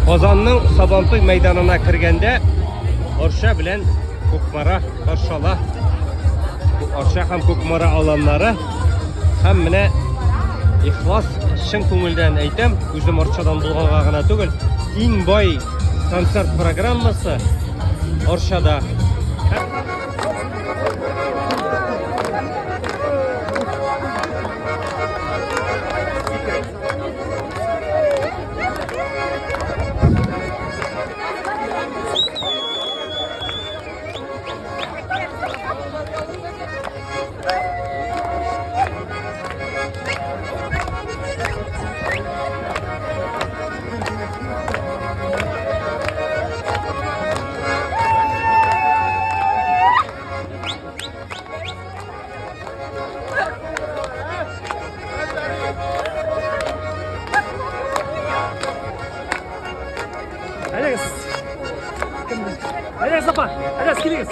Qozonning Sabontoy maydonına kirganda Orsha bilan Ko'kmara qarshila. Bu Orsha ham Ko'kmara alanlari hammani ixlos chin ko'ngildan aytam. O'zim Orshadan bo'lganga g'ana tugul, eng boy konsert programmasi Orshada. Hadi Safa, hadi skiliyiz.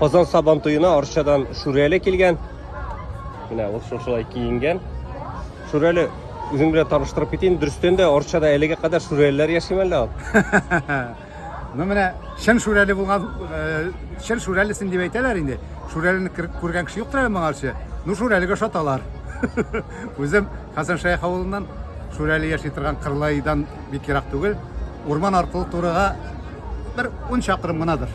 Qozon Sabontoyuna Orshadan Shurali kelgan. Mana o'sha kiyingan. Shurali o'zing bilan tanishtirib keting. Durustenda Orshada eliga qadar Shuralilar yashaymanlar. Mana shin Shurali bo'lgan, shin Shuralisin deb aytalar endi. Shuralini ko'rgan kishi yo'qdir menga qarshi. Nu Shuraliga shotalar. O'zim Hasan Shayx avulundan Shurali yashay turgan Qirlaydan bekiroq tugul, o'rmon orqali to'riga bir 10 chaqirim g'anadir.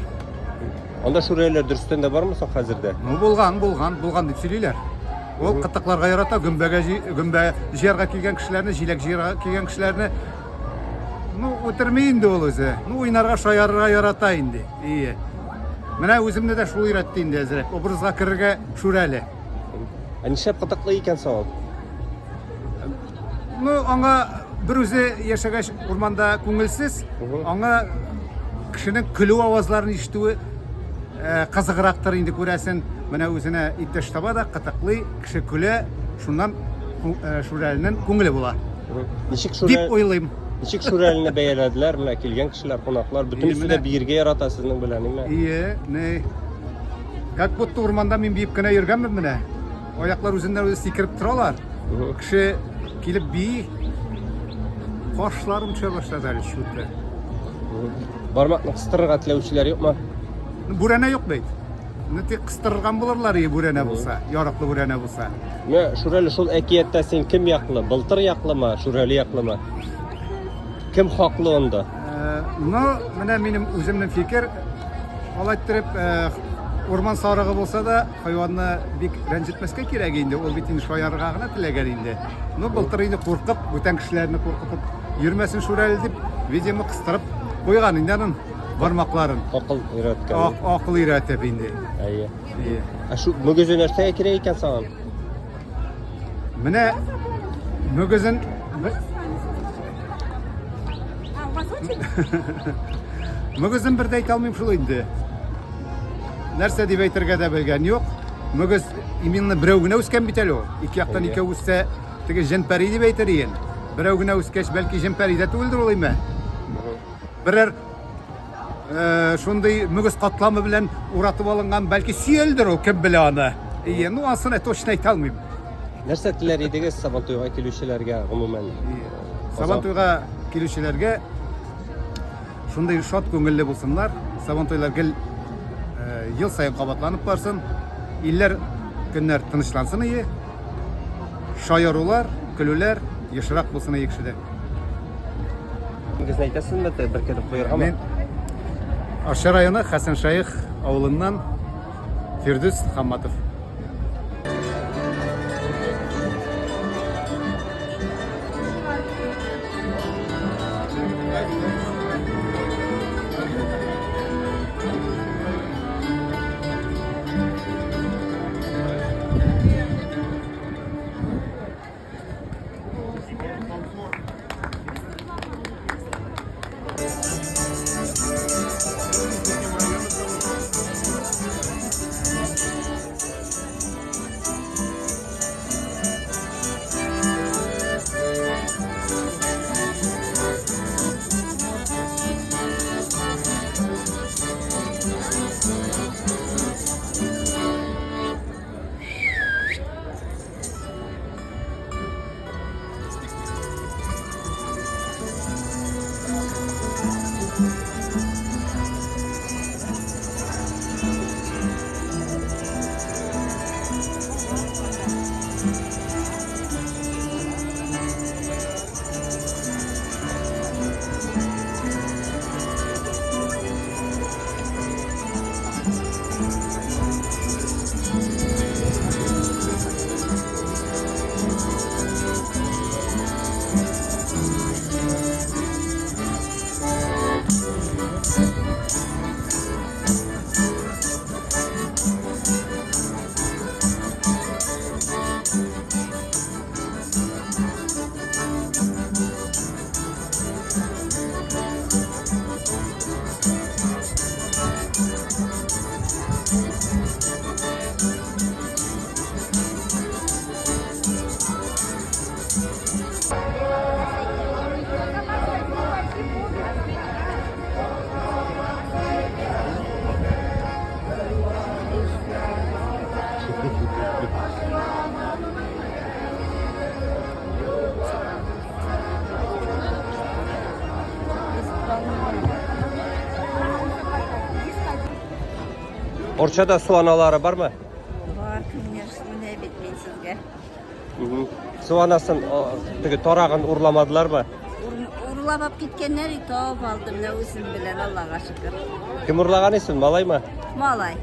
Onda Shuralilar Durustenda bormi hozirda? Bo'lgan deb söyleyler. O qıttıqlarga yarata, gümbe jerga kelgan kishilarni, jilak jerga kelgan kishilarni o'tirmaydi ol o'zi. O'ynarga, shoyarga yarata endi. İyi. Mana o'zimni de shu o'yratdi endi azrak. Obrazga kirga Shurali. Nishab qatiqli ekan savol. Anga bir o'zi yashagash o'rmonda ko'ngilsiz, anga kishining kulib ovozlarini eshituvi qiziqroqdir endi ko'rasin. Mana o'zini ittish tabada qatiqli kishi kuli, shundan Shuralining ko'ngli bo'lar. Nishik deb o'ylayman. Nishik Shuralini bayaladilar, mana kelgan kishilar, qo'noqlar butunisida bir yerga yarata sizning bilaningmi? Iye, ne? Как будто o'rmonda men biyibgina yurganman mana. Oyoqlar o'zidan o'zi sikirib turalar. Kishi kelib biyib qoshlarim tusha boshladi shu yerda. Barmoqni qistirib atlovchilar yo'qmi? Burana yo'q deydi. Uni qistirgan bo'larlar, burana bo'lsa, yoriqli burana bo'lsa. Men Shurali shul akiyatda sen kim yaqli? Biltir yaqlimi, Shurali yaqlimi? Kim haqli onda? Mana mening o'zimning fikr olaytirib o'rmon sarig'i bo'lsa da hayvonni bek ranjitmasga kerak endi. U bitin shoyarg'ag'ina tilagan endi. Biltir endi qo'rqib, o'tan kishilarni qo'rqitib yurmasin Shurali deb videoni qistirib qo'ygan endi. Barmoqlarin aql yaratgan. Aql yaratib endi. Ayyo. Shu mug'izin narsaga kerak ekan san. Mana mug'izin mug'izin birda ayta olmayman shu endi. Narsa deb aytirga da bilgan yo'q. Mug'iz imенно birovgina o'sgan bitalo. Ikki yoqdan ikki o'ssa, tege jinpari deb aytiriyen. Birovgina o'skach balki jinparida o'ldir olayman. Birer shunday mug'iz qatlami bilan uratib olingan balki suyeldir o kim bilani. Endi asını точно ayta olmayman. Narsa tilar edingiz Sabontoyga keluvchilarga umuman? Sabontoyga keluvchilarga shunday shod ko'ngilli bo'lsinlar. Sabontoylar yil sayin qabatlanib borsin. Yillar kunlar tinchlansın iyi. Shoyarlar, kullar yashiroq bo'lsin kishida. Siz aytasizmi? Bir kelib qo'yarman. Men Orsha rayoni Hasan Shayx avulundan Firdus Hammatov. Orçada su analары бар ма? Бар, конечно, ne bitmeyin sizge. Su anaсын tüge tarağın urlamadılar mı? Urulap gitkenler tavap aldım ne usun bilen Allah'a şükür. Kim urlagan isin? Malay mı? Malay.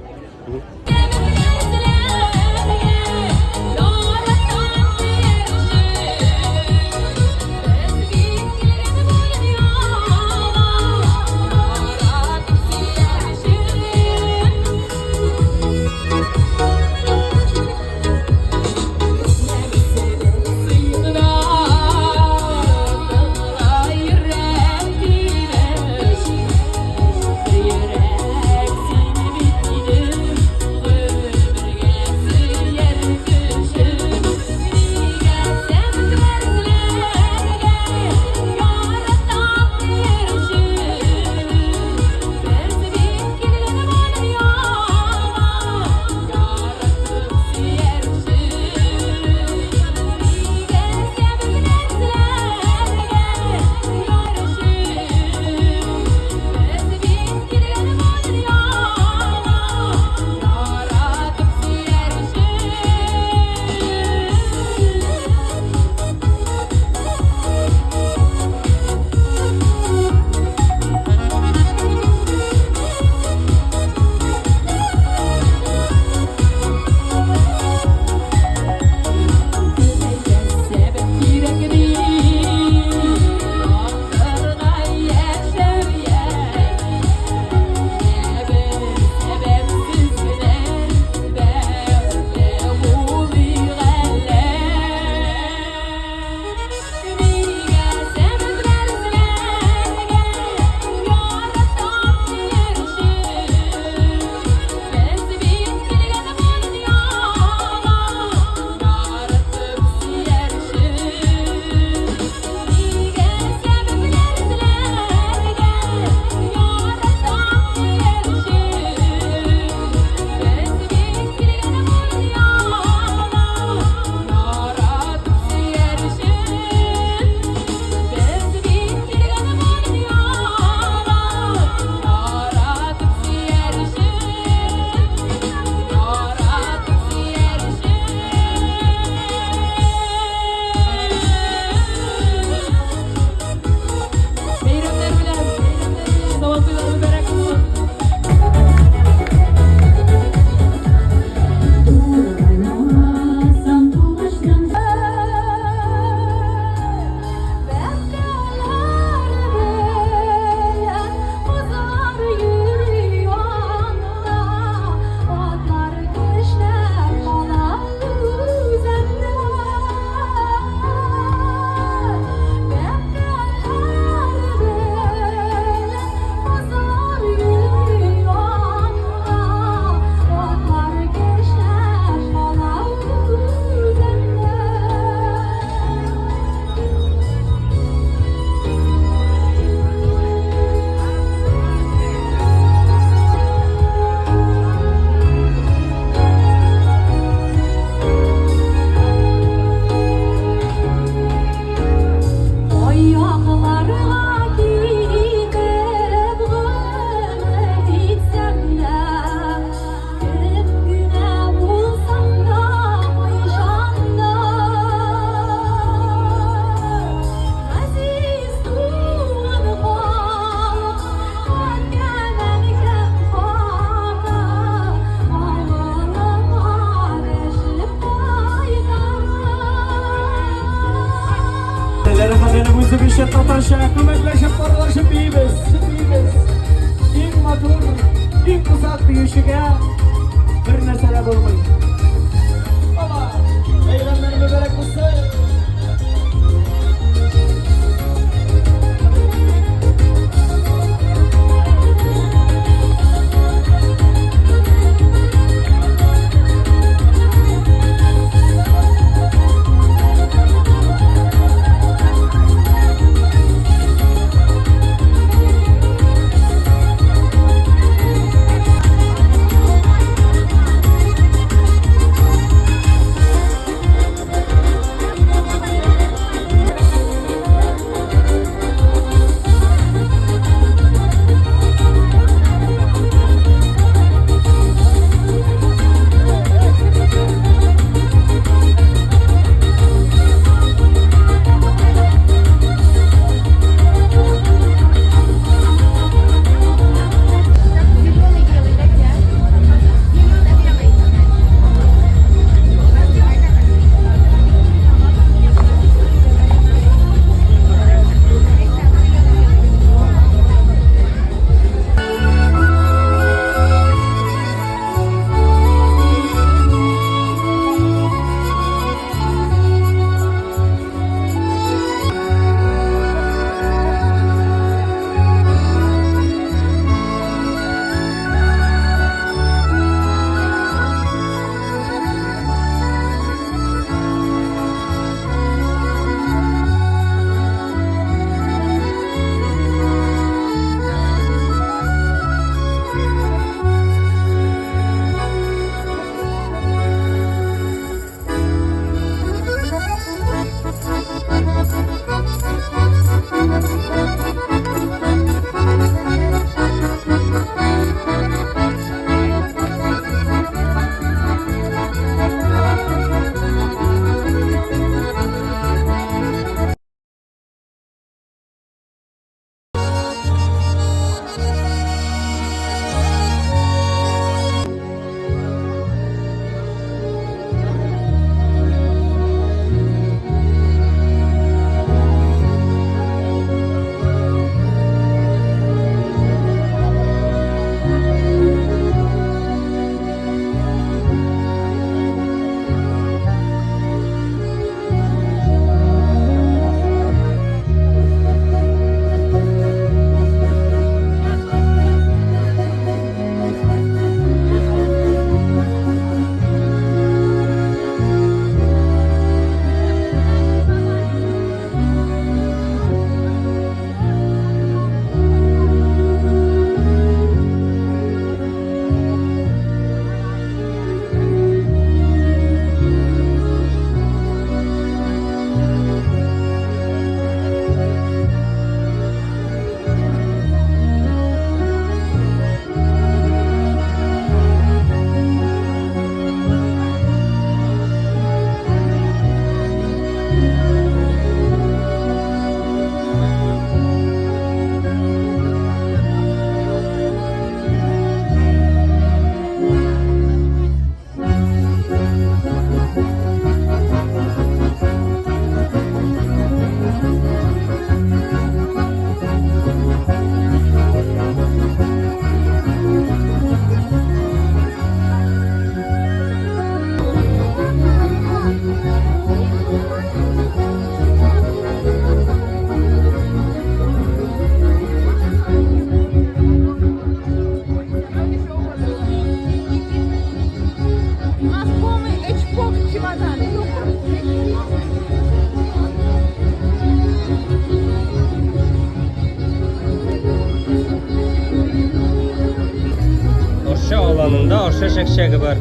Kasabanda Orşa Şekşegi var.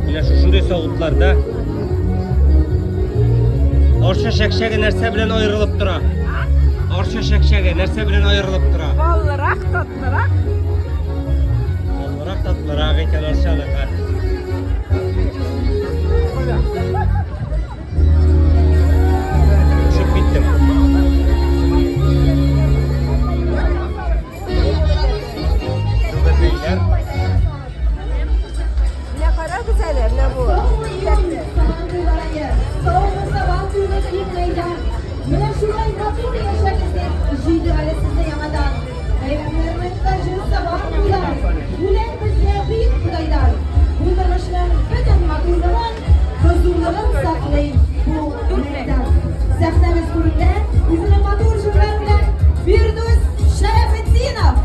Yine şunday soğutlarda. Orşa Şekşegi nerse bilen ayrılıp dura? Orşa Şekşegi nerse bilen ayrılıp dura? Ballırak tatlırak. Olarak tatlırak eken Orşa'lık. Uçup bittim. Şurada beyler. Ne kadar güzel ev ne bu? Soğumuzda Baltır'da bir meydan. Yine şurayı nasıl yaşarız? İşiydi arasında yamadan. Hayvanlarımızda jırsa Baltır'lar. Ulen bizde büyük kudaylar. Bunlar başına bütün maturların huzurların saklayın. Bu meydan. Sahnemiz kurulda bizim matur jurlar bilen Firdus Şerefettinov.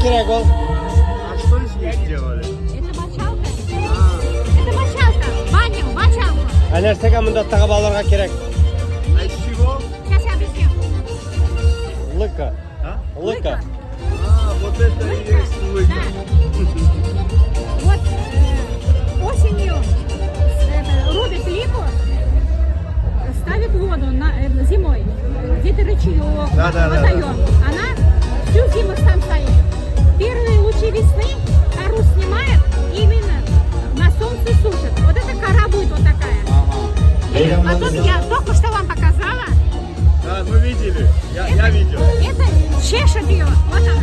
Kirek ol. Это мочалка, баня, мочалка. Nerse mında tağa bağlarga kirek? Сейчас я объясню. Лыка. Лыка. Вот осенью рубит липу, ставит воду зимой, где-то ручеек, водоем. Она всю зиму там стоит. Первые лучи весны кору снимает, именно на солнце сушит. Вот эта кора будет вот такая. И потом я только что вам показала. Да, мы видели. Я видел. Это чешет ее. Вот она.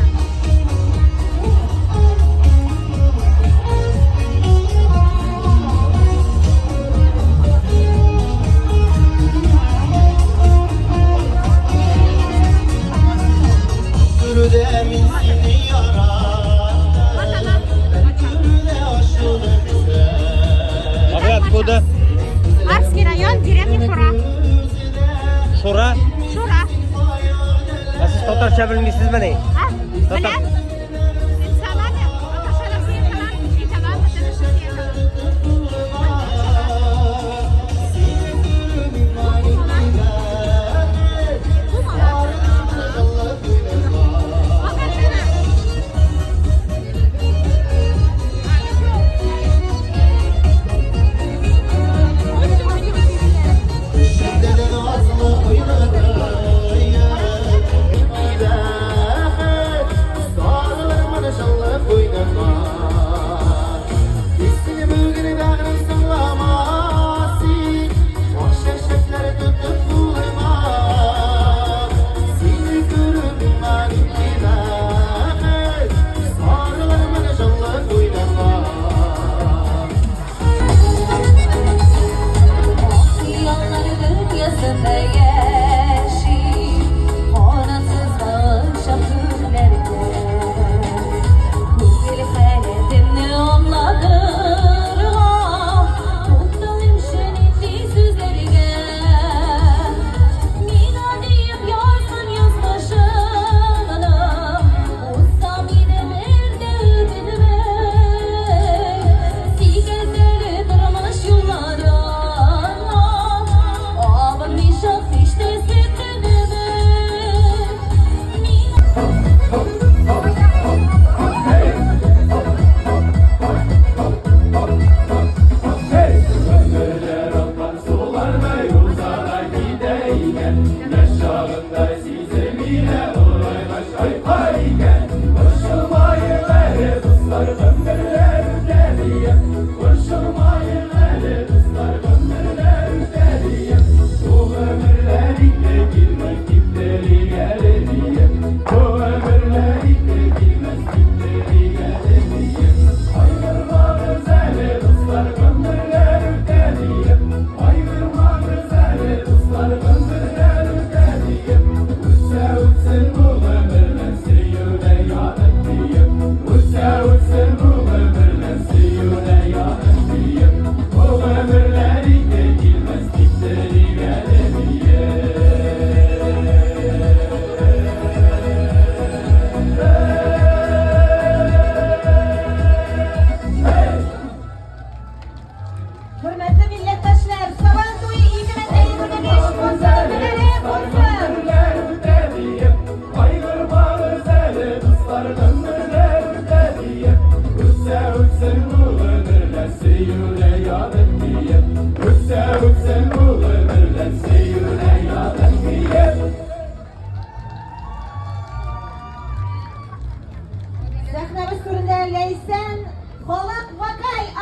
Вот она. А вы откуда? Арский район, деревня Шура. Şura. Шура. Ha siz Tatarça bilmişsiniz mi ne? А? Блин? Пенсионаты? Это что, разъехала? И тогда вот это что съехала. Oynadı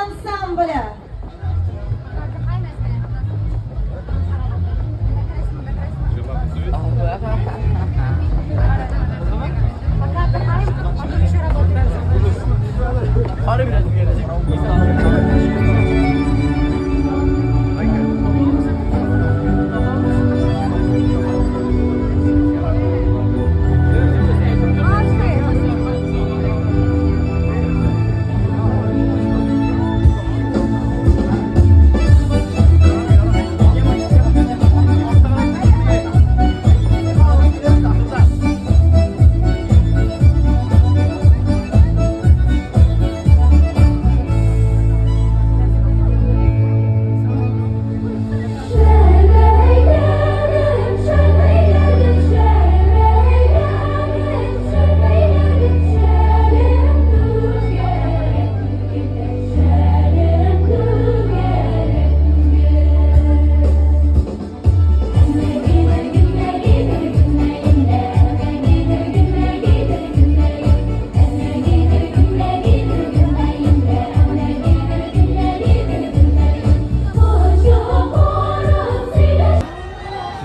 ansambli.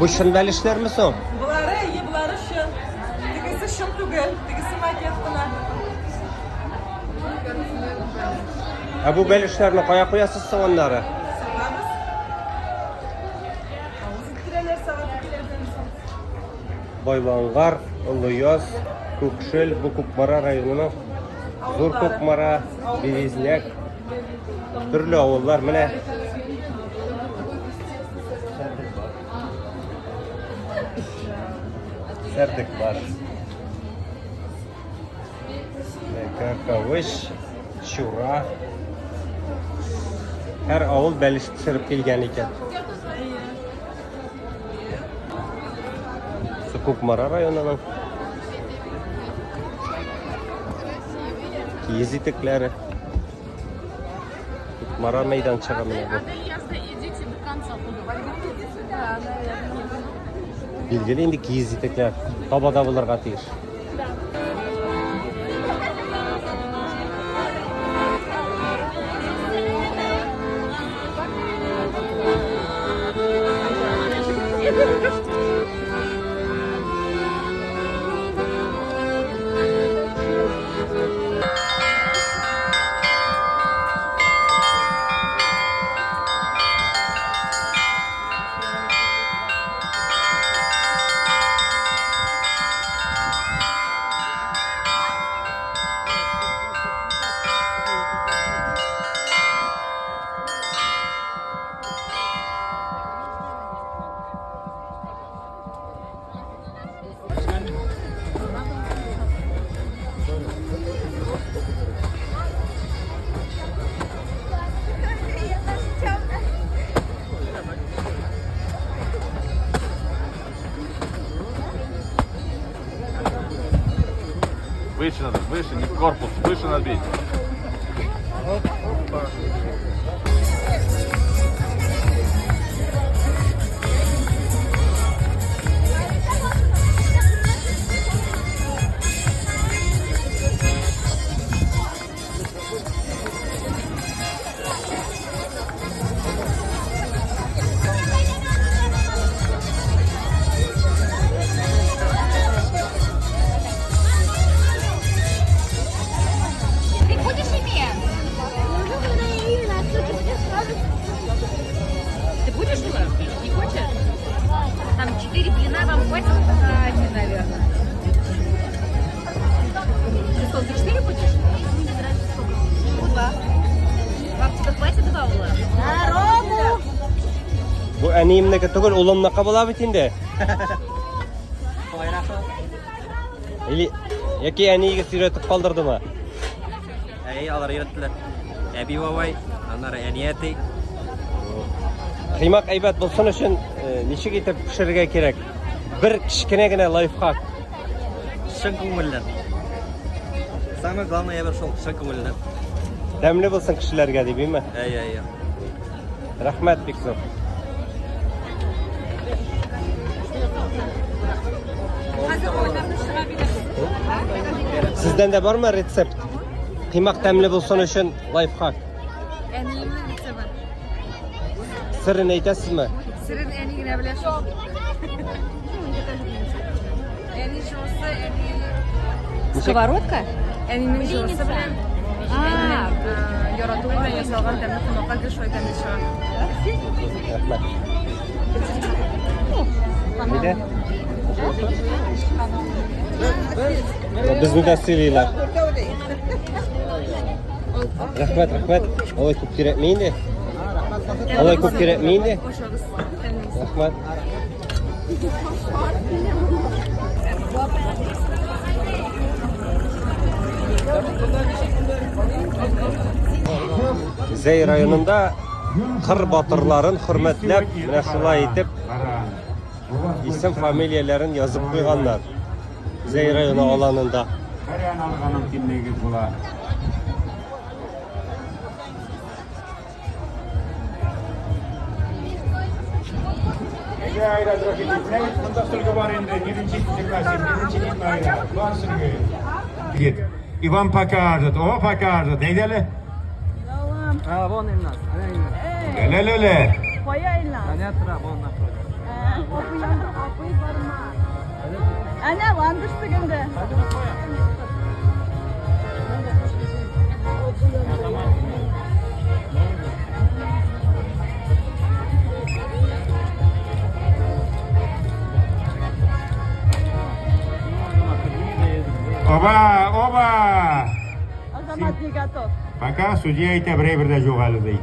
Bu şun belişler mi son? Bunları iyi, bunları şın. Tigisi şın tugel, tigisi maket kılar. Bu belişlerini koya koyasız onları. Sabahız. Zikreler savat ikilerden son. Boylangar, Uluyoz, Kukşil, bu Kukmara rayonunun Zor Kukmara, Biliznek, türlü avullar mine. Serdik var. Karkavuş, Şura. Her avul beliş pişirip kelgen ekan. Su Kukmara rayonunun kiyiz itikleri. Kukmara meydançağı mine bu. Bilgili indi kiyiz itikler. Tabada bularga tiyir. Выше надо, выше, не в корпус, выше набить. Ты будешь иметь? Ты будешь его? Не хочешь? Там 4 блина вам хватит, наверное. Ты что, ты 4 будешь? Ну, 2. Вам тебе хватит 2 ула? Bu eniyimdeki tugul ulumnaka bola bit indi. Или яки энийге сүйретип калдырдымы? Алар үйрөттүлөр. Эби бабай, анары энияти. Кыймак айбат болсын үшін ничек итеп пиширге керек? Бир кичкене генә лайфхак. Шын көңүлдөн. Самое главное эбер шул шын көңүлдөн. Тәмле булсын кешеләргә дибеме? Ай. Рәхмәт бик зур. Сездән дә бармы рецепт? Кыймак тәмле булсын өчен лайфхак. Әнейімнің рецебі. Сырын айтасыз ма? Сірін әнейгіне білесің. Әней жұмысы, Сковородка? әнейінің жұмысы білем. Ярату білен ясалған дәмді қымаққа гүл шой дәмді шыға. Рахмет. Неде? Бізді де сыйлайлар. Рахмет, рахмет. Олай көп керекмейін де. Олай көп керекмейін де. Қошағыз. Рахмет. Зей районында қыр батырларын хөрмәтләп, менә шулай итеп исем фамилияларын язып куйганнар. Зей районы аланында. И вам покажут, о, покажут, видели? Вон им нас. Ле-ле-ле. Они тра, вон напротив. Ana landıştığında. Оба, оба. Азамат не готов. Пока судья и тебя брейберда жоғалды.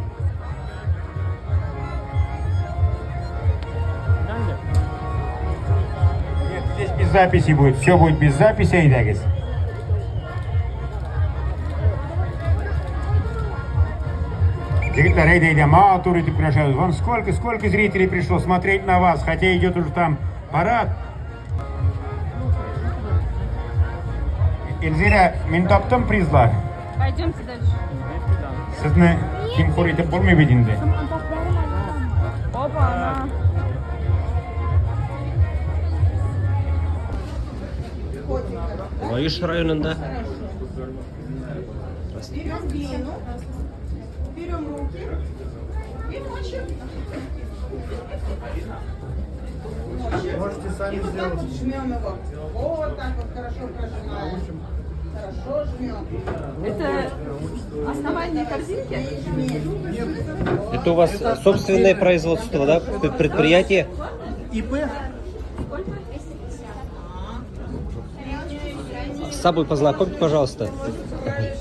Нет, здесь без записи будет. Все будет без записи, Айдагис. Жігіттер, айда, мало тур этих приглашают. Вон сколько зрителей пришло смотреть на вас, хотя идет уже там парад. Эльзира, мен таптым призлар. Пойдемте дальше. Сізні кемқор етіп болмай бедінде. Опа, она. Лаиш районында. Берем глину, берем руки и мочим. Можете сами Вот так сделать. вот жмем его. Вот так вот хорошо прожимаем. Хорошо жмем. Это основание корзинки? Это у вас собственное производство, да? Предприятие? ИП. С собой познакомьте, пожалуйста.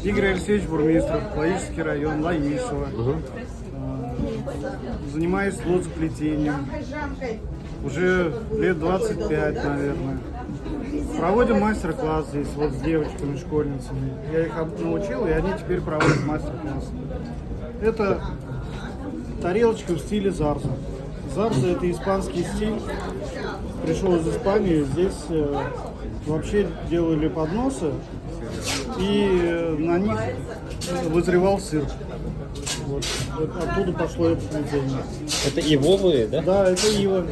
Игорь Алексеевич, бурмистр, Лаишский район, Лаишево. Занимаюсь лозоплетением. Уже лет 25, наверное. Проводим мастер-класс здесь вот с девочками, школьницами. Я их научил, и они теперь проводят мастер-класс. Это тарелочка в стиле зарза. Зарза — это испанский стиль. Пришел из Испании. Здесь вообще делали подносы, и на них вызревал сыр. Вот. Оттуда пошло это плетение. Это ивовые, да? Да, это ива.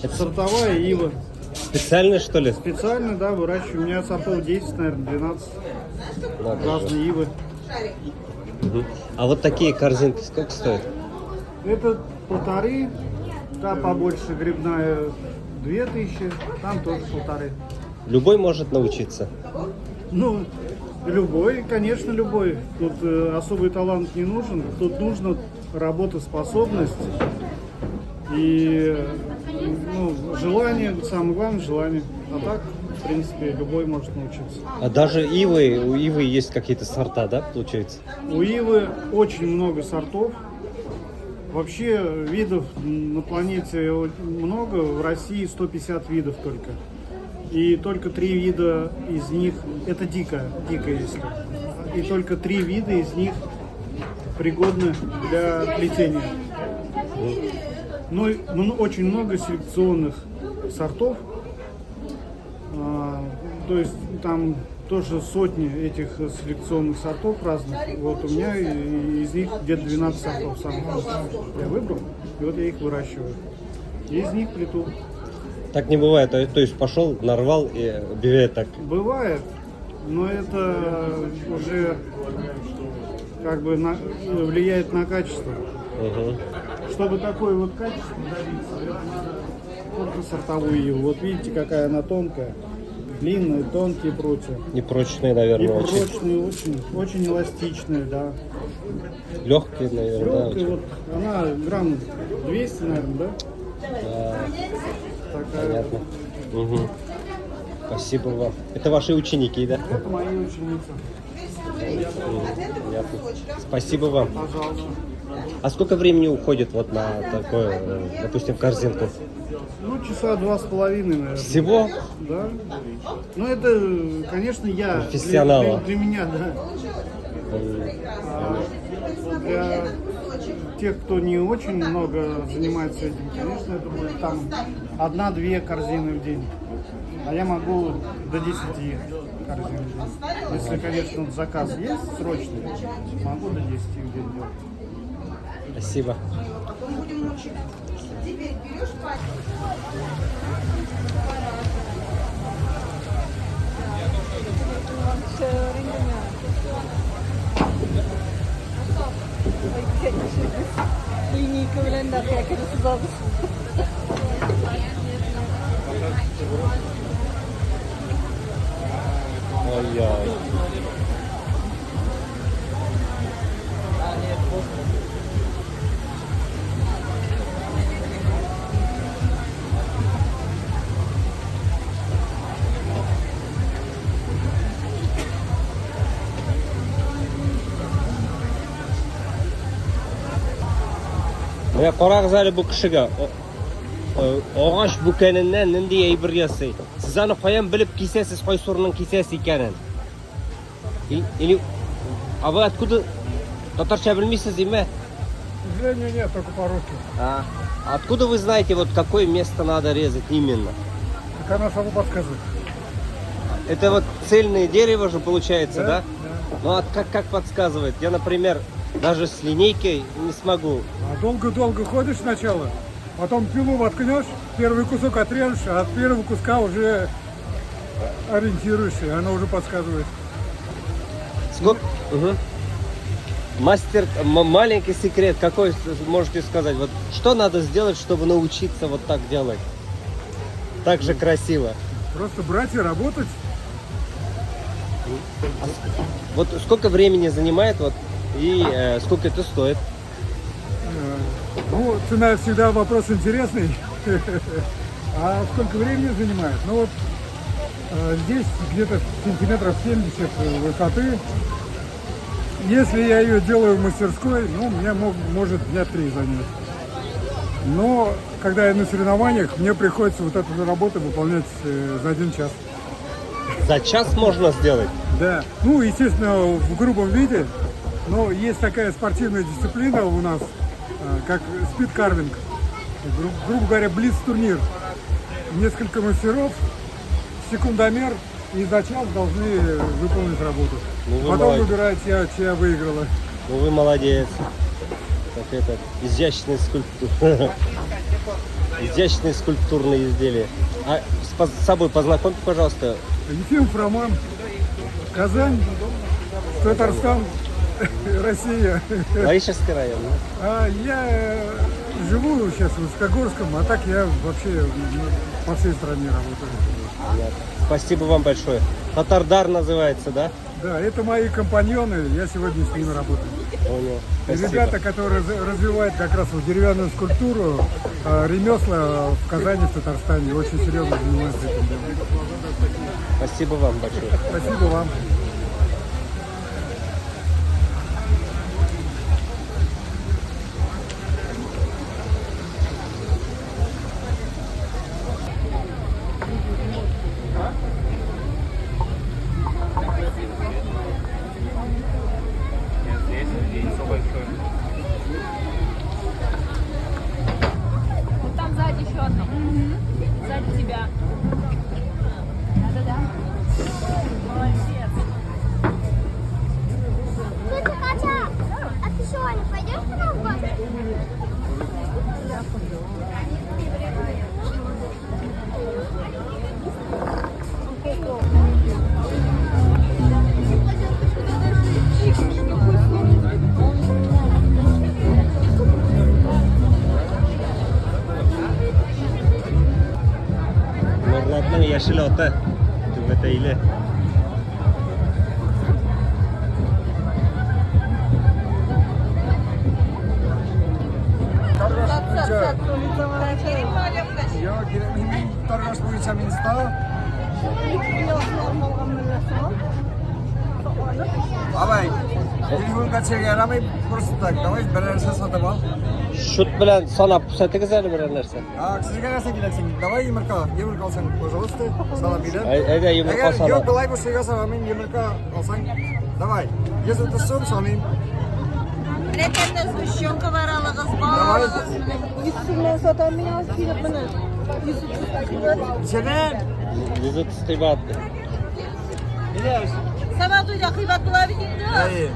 Это сортовая ива. Специально, что ли? Специально, да, выращиваю. У меня сортов 10, наверное, 12. Надо же. Разные ивы. Мгм. А вот такие корзинки сколько стоят? Это 1,5, та побольше грибная 2000, там тоже 1,5. Любой может научиться. Ну, любой, конечно, любой. Тут особый талант не нужен. Тут нужна работоспособность и желание, самое главное желание. А так, в принципе, любой может научиться. А даже ивы, у ивы есть какие-то сорта, да, получается? У ивы очень много сортов. Вообще видов на планете много, в России 150 видов только. И только 3 вида из них, это дикая если. И только 3 вида из них пригодны для плетения. Но очень много селекционных сортов. То есть там тоже сотни этих селекционных сортов разных. Вот у меня из них где-то 12 сортов самых лучших. Я выбрал, и вот я их выращиваю. И из них плету. Так не бывает, то есть пошел, нарвал и бывает так. Бывает, но это уже как бы влияет на качество. Угу. Чтобы такое вот качество добиться, это надо только сортовую иву. Вот видите, какая она тонкая, длинная, тонкие прутья. И прочные, И наверное, очень. прочные, очень эластичные, да. Легкие, наверное, да, Легкая, очень. вот она грамм 200, наверное, да? Да, Такая. понятно. Угу. Спасибо вам. Это ваши ученики, да? Это мои ученицы. Понятно. Спасибо вам. Пожалуйста. А сколько времени уходит вот на такое, допустим, корзинку? Ну, часа 2,5, наверное. Всего? Да. Ну, это, конечно, я. Профессионала. Для меня, да. Для тех, кто не очень много занимается этим, конечно, это будет там 1-2 корзины в день. А я могу до 10 корзин в день. Если, конечно, заказ есть срочный, могу до 10 в день делать. Спасибо. Liniga bilen de arkadaşız oldu. Ой-ой. Мен карагыз әле бу кешегә. Агач бүкәненнән нинди әйбер ясый. Сез аны каян белеп кисәсез, кайсы урынның кисәсе икәнен? Или а вы откуда татарча белмисез име? К сожалению, нет, только по-русски. Откуда вы знаете, вот какое место надо резать именно? Так она само подсказывает. Это вот цельное дерево же получается, да? Да. Ну а как подсказывает? Я, например, даже с линейкой не смогу. А долго-долго ходишь сначала, потом пилу воткнешь, первый кусок отрежешь, а от первого куска уже ориентируешься, и она уже подсказывает. Сколько? Угу. Мастер, маленький секрет, какой можете сказать? Вот что надо сделать, чтобы научиться вот так делать? Так же красиво. Просто брать и работать. Вот сколько времени занимает вот и сколько это стоит? Ну, цена всегда вопрос интересный. А сколько времени занимает? Ну вот здесь где-то сантиметров 70 высоты. Если я ее делаю в мастерской, ну, мне может дня 3 занять. Но когда я на соревнованиях, мне приходится вот эту работу выполнять за 1 час. За час можно сделать? Да. Ну, естественно, в грубом виде. Но есть такая спортивная дисциплина у нас, как спидкарвинг. Грубо говоря, блиц-турнир. Несколько мастеров, секундомер и за час должны выполнить работу. Ну, вы Потом молодец. выбирать, чья выиграла. Ну вы молодец. Как это, изящный скульптур. Изящные скульптурные изделия. А с собой познакомьте, пожалуйста. Ефимов Роман, Казань, Татарстан, Россия. Лаишевский район. А я живу сейчас в Узкогорском, а так я вообще по всей стране работаю. Понятно. Спасибо вам большое. Татардар называется, да? Да, это мои компаньоны, я сегодня с ними работаю. Понял. И Спасибо. ребята, которые развивают как раз вот деревянную скульптуру, ремесла в Казани, в Татарстане, очень серьезно занимаются этим делом. Спасибо вам большое. Спасибо вам. Вот там сзади еще одно. Сзади тебя. Да-да-да. Молодец. Тетя Катя, а ты сегодня пойдешь к нам в гости? yeşil ota. Tübeteyle. Yok, giremeyim. Targaş boyunca minsta. Abay, telefon kaçıyor yaramay kurstak. Davay bererse satamam. Şut bilen sanap pusatı güzel bir nerse. Sizga narsa keraksen, davay yumurka alsan, пожалуйста, salam bilen. Ayda yumurka Eğer salam. yok bulay bu şeyga salamın yumurka alsan, davay. Yazı tutsum salayım. Bırakınız şonka var alağız Davay. Yüzsüzden satan biraz kilip bunu. İçine. Yüzü kıskibat. Sabah duyda kıybat bulabildin. Hayır.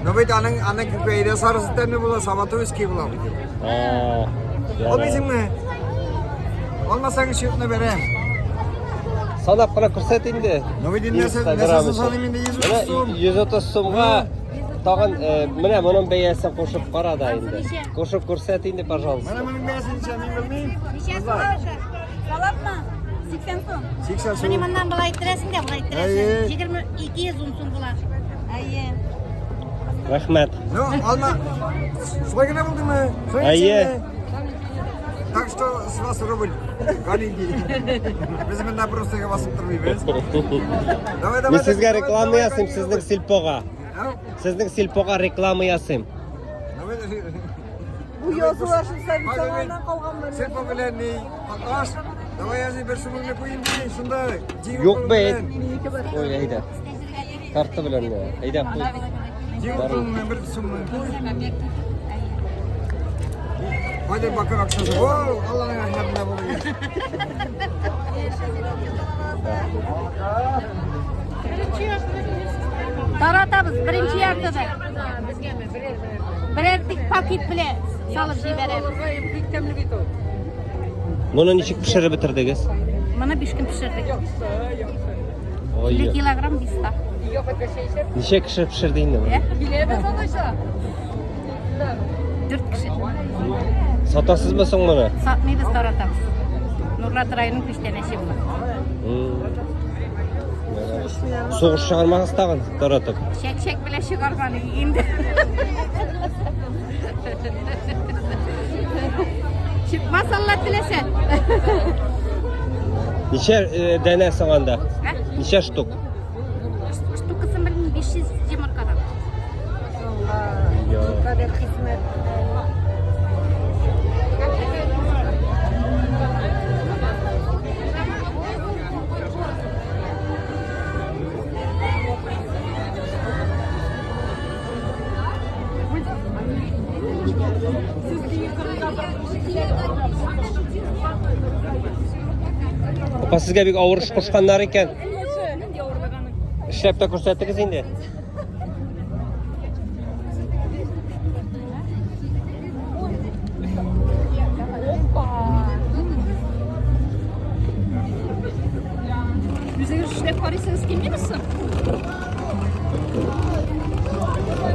Nobit anak köyde sarısıdan ne bula, sabatı viski bulam. O bizim mi? Olmasan şutunu vereyim. Sanap bana kursat indi. Nobit dinlersen salayım indi 130 so'm. 130 so'mga tag'in mana bunun beyasi qo'shib qaradi endi. Qo'shib ko'rsating, pожалуйста. Mana buning beyasini men bilmayman. Salap mı? 80 so'm. 80 so'm. Meni bundan bulay ittirasın da bulay Ayy. ittirasın. 200 so'm bular. Ayy. Rahmat. No, alma. Soygana buldum mu? Ayy. Так что с вас рубль. Галенький. Biz bundan просто basıp durmayız. Давай, Men sizga reklama yazayım, sizning silpoga. Ha? Sizning silpoga reklama yazayım. Bu yazılar şimdi sen zamandan kalkan böyle. Sen popülerni Akash. Давай yazı bir sumunu koyayım diye şunda. Yo'q be. Qo'y, hayda. Tartib bilan. Hayda qo'y. Cing'in bir sumunu koy. Hadi bakın akşam. Oo, Allah'ın rahmetine buluyor. Taratamiz birinchi yartada. Birertik paket bilan solib jiberamiz. Buni nechik pishirib bitirdingiz? Mana 5 kun pishirdik. 1 Oy. kilogramm bista. Necha kishi pishirdingmi? 4 kishi. Sotasizmi so'ng buni? Sotmaymiz, taratamiz. Nurlat rayonining peshtaneshi bu. So'g'ish chiqarmasiz tag'in taratib. Shak bilan shigargani endi. Chip masala tilasa. Necha dana sig'anda? Necha shtuk? Shtukasi 500 yumurtadan. Kader kısmet. Opa sizga bir og'ir ish qo'shganlar ekan. Ishlab ko'rsatdingiz endi. Bize işlep karıysanız kim misin?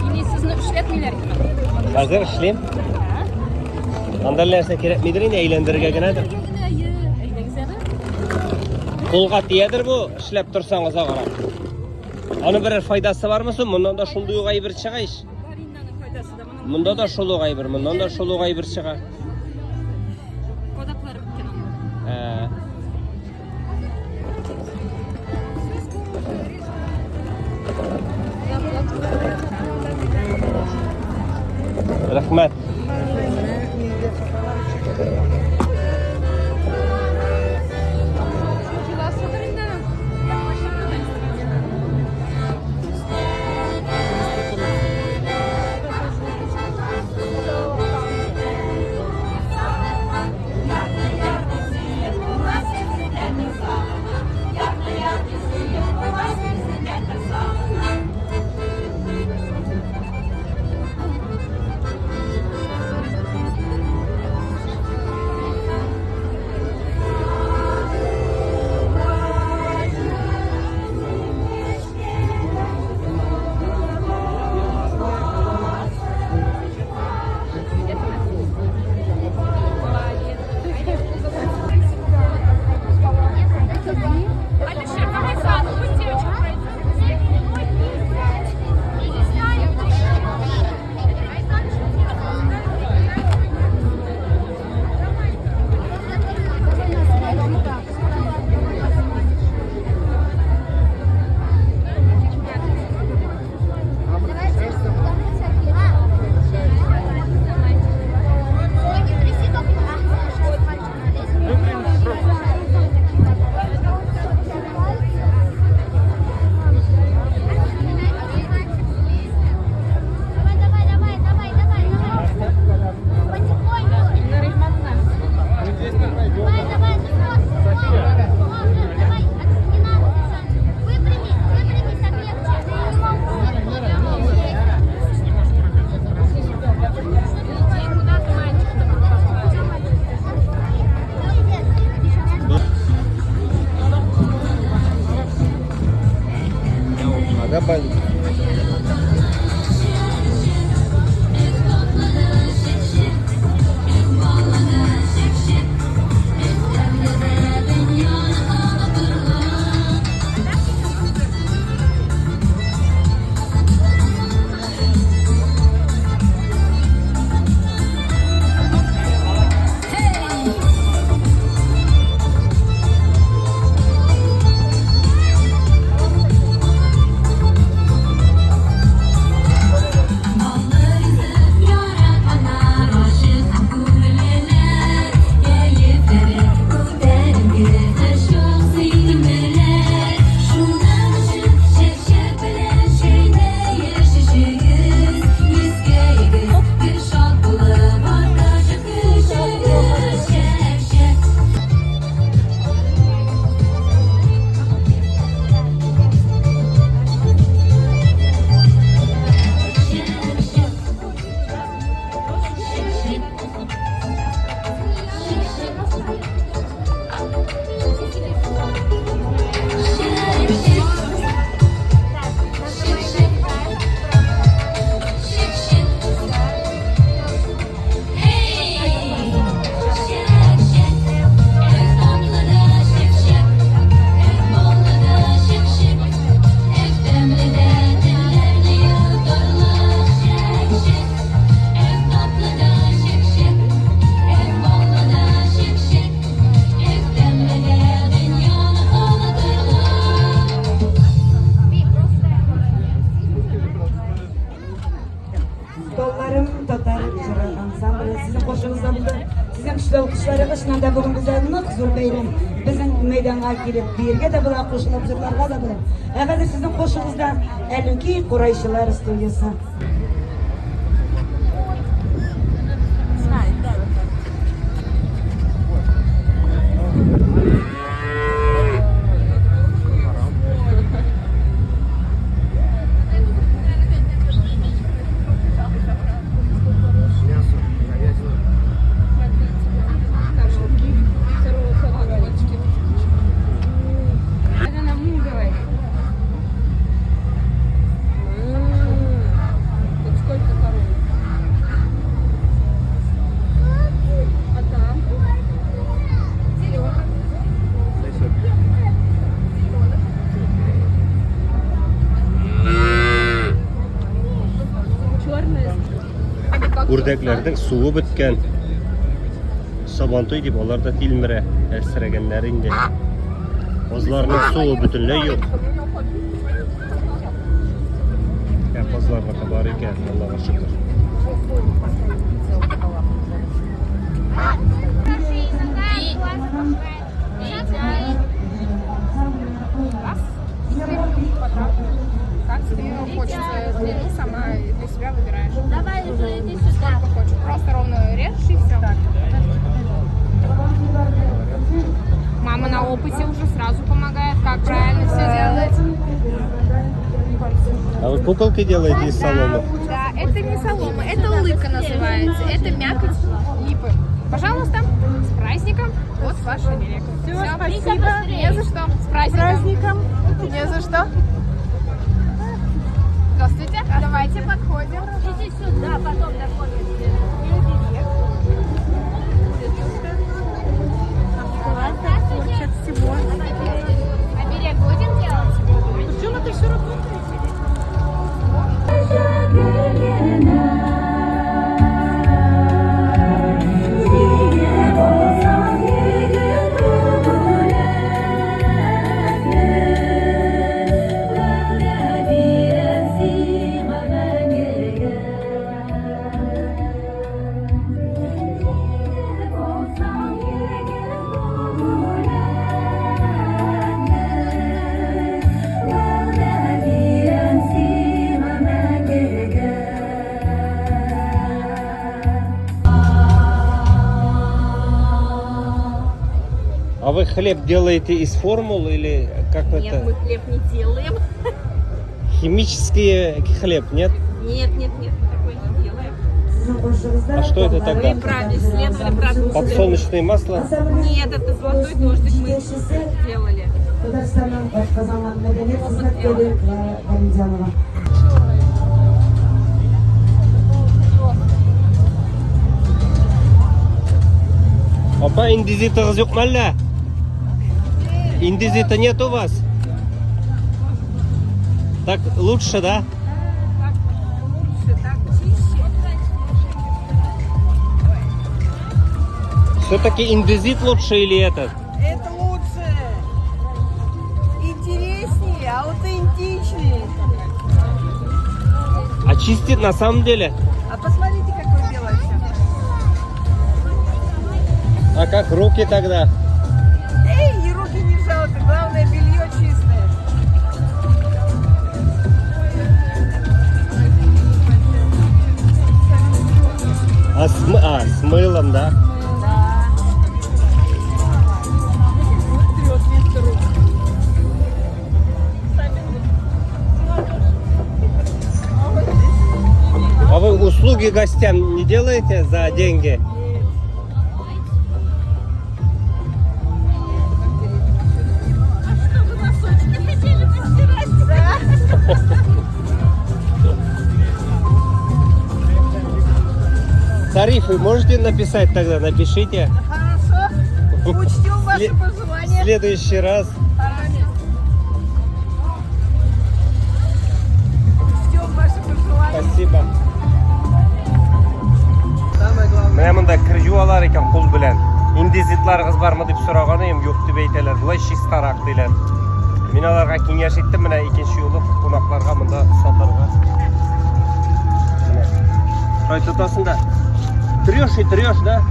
Yine sizni işletmeler gibi. Hozir ishlayim. Qanday narsa kerakmidir endi aylantirgaginadir. Qo'lga teyadir bu, ishlab tursangiz og'ir. Ona birer foydasi bormi? Bundan da shunday o'g'ay bir chiqa ish. Bunda da shul o'g'ay bir, bundan da shul o'g'ay bir chiqa. Kodakları bitti. Rahmat. Yarım Tatar icra ansamblı. Sizin koşunuzda buldu. Sizin güçlü alkışları kışından da bugün bize nık zor beyrim. Bizim meydana gelip birge de bula koşulup zırlarga da bula. Eğer sizin koşunuzda 52 Kurayşılar stüdyosu. Ördeklerдің суы біткен. Сабантуй деп олар да тилміре әлсірегенлерінде. Қозларының суы бүтінлей жоқ. Қозларға бар екен, Аллаға шүкір. Как тебе хочется длину, сама для себя выбираешь. Давай уже иди сюда. Сколько хочешь. Просто ровно режешь и все. Мама на опыте уже сразу помогает, как правильно все делать. А вы куколки делаете из соломы? Да, это не солома, это улыбка называется. Это мякоть липы. Пожалуйста, с праздником. Вот ваш оберег. Все, спасибо. Не за что. С праздником. Не за что. Здравствуйте. Давайте подходим. Иди сюда, потом доходите. Оберег всего. Оберег будем делать? Почему это все работает? А вы хлеб делаете из формул или как Нет, это? мы хлеб не делаем. Химический хлеб, нет? Нет, такой не делаем. А что это тогда? Мы исследовали продукты. Подсолнечное масло? Нет, это золотой дождик мы сделали. Опа, индизитыңыз жоқ ма әлі? Индизита нет у вас? Так лучше, да? Все-таки индизит лучше или этот? Это лучше. Интереснее, аутентичнее. А чистит на самом деле? А посмотрите, какой белый все. А как руки тогда? Эй, и руки не жалко, главное белье чистое. А с мылом, да? А вы услуги гостям не делаете за деньги? Тарифы можете написать тогда? Напишите. Хорошо. Учтем ваши пожелания. В следующий раз. Учтем ваши пожелания. Спасибо. Менә монда кир юалар икән кул белән. Индизитларыгыз бармы дип сораганы ем, юк дип әйтәләр. Булай чистарак диләр. Мин аларга киңәш иттем, менә икенче юлы кунакларга монда сатарга. Ой, тутасын да. Трешь и трешь, да?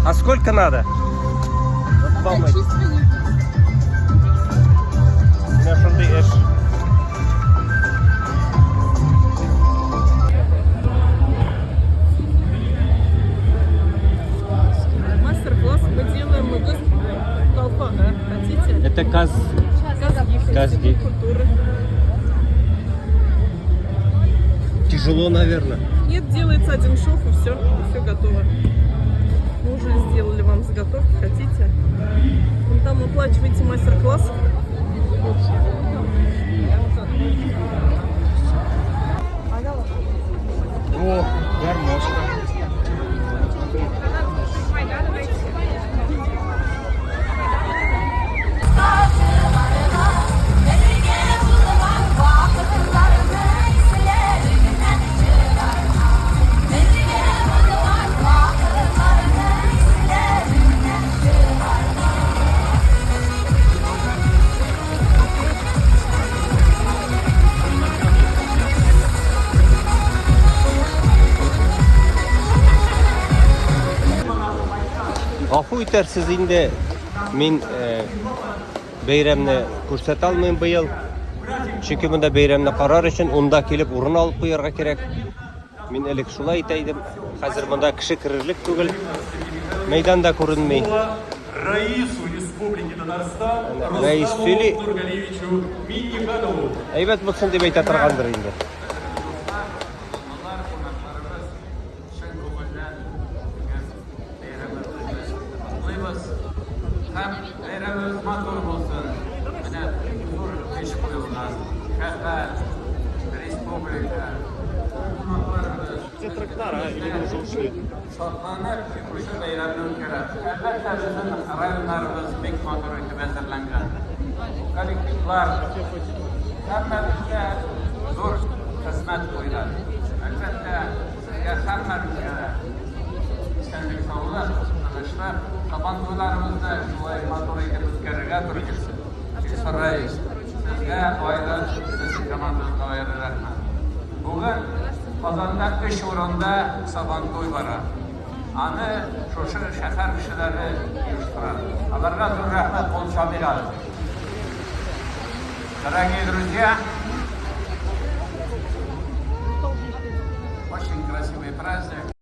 А сколько надо? Вот помыть. Меня шунды эш. Мастер-класс мы делаем из колпака. Хотите? Это каз. Казги. Культуры. Тяжело, наверное. Нет, делается один шов и все готово. Мы уже сделали вам заготовки, хотите? Вон там оплачиваете мастер-класс. О, гармошка. Ғафу итәрсез инде мин бәйрәмне күрсәтә алмыйм быел. Чөнки монда бәйрәмне карар өчен унда килеп урын алып куярга кирәк. Мин элек шулай итә идем. Хәзер монда кеше керерлек түгел. Мәйданда күренми. Раису Республики Татарстан Рәис сөйли. Нургалиевичу Минниханову. Әйбәт булсын дип әйтә торгандыр инде. Hem beyremimiz matur olsun. Yine huzur iş koyulmaz. Şehir, Respublika. Saklanır ki bu beyramın kere. Elbette bizim rayonlarımız pek matur etip hazırlangan. Kolektifler hem bizde zor hizmet koyular. Elbette hem bizde senlik sağlık arkadaşlar. Tabandılarımızda şulay matur etip özgürlüğe duracağız. Sarayız. Sizge aylar, sizin komandasına ayarı rahmet. Bugün Kazan'da 3 oranda Sabantoy var. Anı şoşu şehir kişileri uyuşturar. Alarga zor rahmet kol şamil alın. Дорогие друзья, очень красивый праздник.